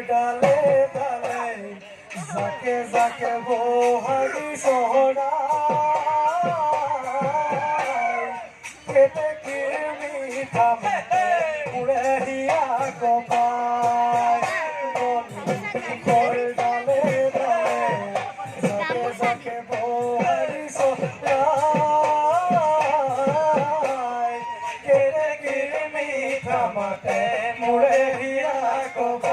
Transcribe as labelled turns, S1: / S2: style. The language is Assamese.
S1: ডালে ডালে যাকে যাকে বহাগী চহৰাই কেতে মিঠা উৰে হিয়া কপাই ডালে ডালে যাকে যাকে বহাগী চহৰাই কেতে মিঠা মাতে উৰে হিয়া কপাই